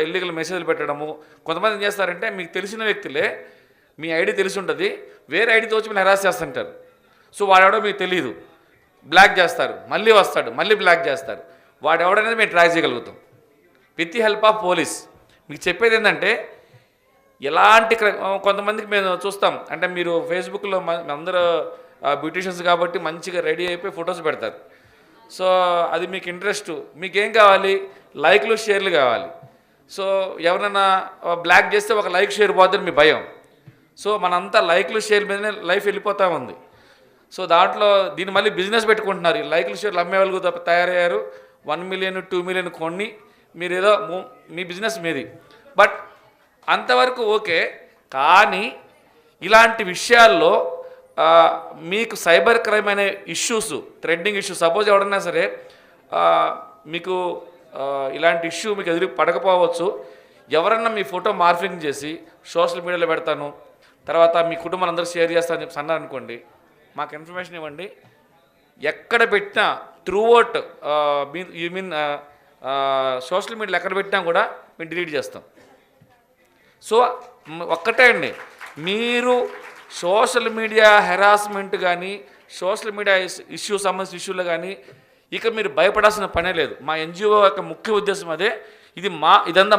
Illegal మెసేజ్లు పెట్టడము. కొంతమంది ఏం చేస్తారంటే మీకు తెలిసిన వ్యక్తులే మీ ఐడి తెలిసి ఉంటుంది, వేరే ఐడితో వచ్చి మీరు హెరాస్ చేస్తుంటారు. సో వాడెవడో మీకు తెలియదు, బ్లాక్ చేస్తారు, మళ్ళీ వస్తాడు, మళ్ళీ బ్లాక్ చేస్తారు. వాడెవడనేది మేము ట్రాక్ చేయగలుగుతాం with the help of police. మీకు చెప్పేది ఏంటంటే ఎలాంటి కొంతమందికి మేము చూస్తాం అంటే మీరు ఫేస్బుక్లో అందరూ బ్యూటిషియన్స్ కాబట్టి మంచిగా రెడీ అయిపోయి ఫొటోస్ పెడతారు. సో అది మీకు ఇంట్రెస్ట్, మీకేం కావాలి, లైక్లు షేర్లు కావాలి. సో ఎవరైనా బ్లాక్ చేస్తే ఒక లైక్ షేర్ పోతుంది మీ భయం. సో మనంతా లైక్లు షేర్ మీదనే లైఫ్ వెళ్ళిపోతూ ఉంది. సో దాంట్లో దీన్ని మళ్ళీ బిజినెస్ పెట్టుకుంటున్నారు. ఈ లైక్లు షేర్లు అమ్మే వాళ్ళు తయారయ్యారు. 1 మిలియన్ 2 మిలియన్ కొన్ని మీరు ఏదో మీ బిజినెస్ మీది. బట్ అంతవరకు ఓకే, కానీ ఇలాంటి విషయాల్లో మీకు సైబర్ క్రైమ్ అనే ఇష్యూస్, థ్రెడ్డింగ్ ఇష్యూస్, సపోజ్ ఎవడన్నా సరే మీకు ఇలాంటి ఇష్యూ మీకు ఎదురు పడకపోవచ్చు, ఎవరన్నా మీ ఫోటో మార్ఫింగ్ చేసి సోషల్ మీడియాలో పెడతాను, తర్వాత మీ కుటుంబాలు అందరూ షేర్ చేస్తాను చెప్పి అన్నారు అనుకోండి, మాకు ఇన్ఫర్మేషన్ ఇవ్వండి. ఎక్కడ పెట్టినా త్రూఅవుట్ యూ మీన్ సోషల్ మీడియాలో ఎక్కడ పెట్టినా కూడా మేము డిలీట్ చేస్తాం. సో ఒక్కటే అండి, మీరు సోషల్ మీడియా హెరాస్మెంట్ కానీ సోషల్ మీడియా ఇష్యూ సంబంధించిన ఇష్యూలో కానీ ఇక మీరు భయపడాల్సిన పనే లేదు. మా ఎన్జిఓ యొక్క ముఖ్య ఉద్దేశం అదే. ఇదంతా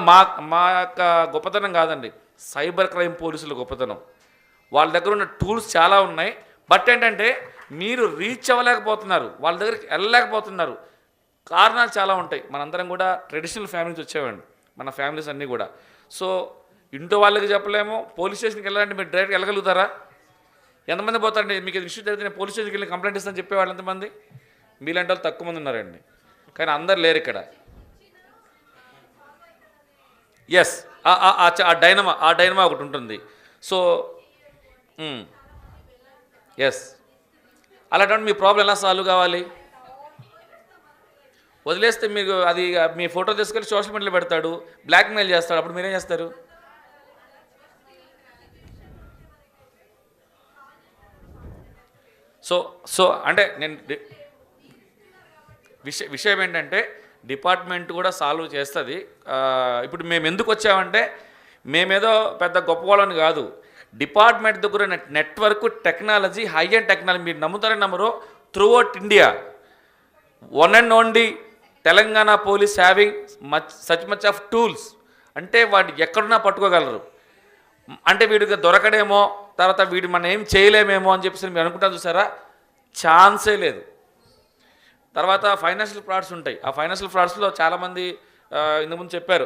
మా యొక్క గొప్పతనం కాదండి, సైబర్ క్రైమ్ పోలీసుల గొప్పతనం. వాళ్ళ దగ్గర ఉన్న టూల్స్ చాలా ఉన్నాయి. బట్ ఏంటంటే మీరు రీచ్ అవ్వలేకపోతున్నారు, వాళ్ళ దగ్గరికి వెళ్ళలేకపోతున్నారు. కారణాలు చాలా ఉంటాయి. మనందరం కూడా ట్రెడిషనల్ ఫ్యామిలీ నుంచి వచ్చేవాడిని, మన ఫ్యామిలీస్ అన్నీ కూడా. సో ఇంట్లో వాళ్ళకి చెప్పలేము, పోలీస్ స్టేషన్కి వెళ్ళాలంటే మీరు డైరెక్ట్గా వెళ్ళగలుగుతారా? ఎంతమంది పోతారండి? మీకు ఇష్యూ జరిగితే నేను పోలీస్ స్టేషన్కి వెళ్ళి కంప్లైంట్ ఇస్తాను చెప్పేవాళ్ళు ఎంతమంది? మీలాంటి వాళ్ళు తక్కువ మంది ఉన్నారండి, కానీ అందరు లేరు ఇక్కడ. ఎస్, ఆ డైనమా ఒకటి ఉంటుంది. సో ఎస్, అలాంటి మీ ప్రాబ్లం ఎలా సాల్వ్ కావాలి? వదిలేస్తే మీకు అది మీ ఫోటో తీసుకెళ్ళి సోషల్ మీడియాలో పెడతాడు, బ్లాక్మెయిల్ చేస్తాడు, అప్పుడు మీరేం చేస్తారు? సో అంటే నేను విషయం ఏంటంటే డిపార్ట్మెంట్ కూడా సాల్వ్ చేస్తుంది. ఇప్పుడు మేము ఎందుకు వచ్చామంటే మేమేదో పెద్ద గొప్పవాళ్ళని కాదు. డిపార్ట్మెంట్ దగ్గర network technology, high and technology, మీరు నమ్ముతారని నమ్మరు, throughout India one and only Telangana police having such much of tools. అంటే వాడు ఎక్కడున్నా పట్టుకోగలరు. అంటే వీడికి దొరకడేమో, తర్వాత వీడు మనం ఏం చేయలేమేమో అని చెప్పేసి మీరు అనుకుంటారు చూసారా, ఛాన్సే లేదు. తర్వాత ఫైనాన్షియల్ ఫ్రాడ్స్ ఉంటాయి. ఆ ఫైనాన్షియల్ ఫ్రాడ్స్లో చాలామంది ఇంతకుముందు చెప్పారు,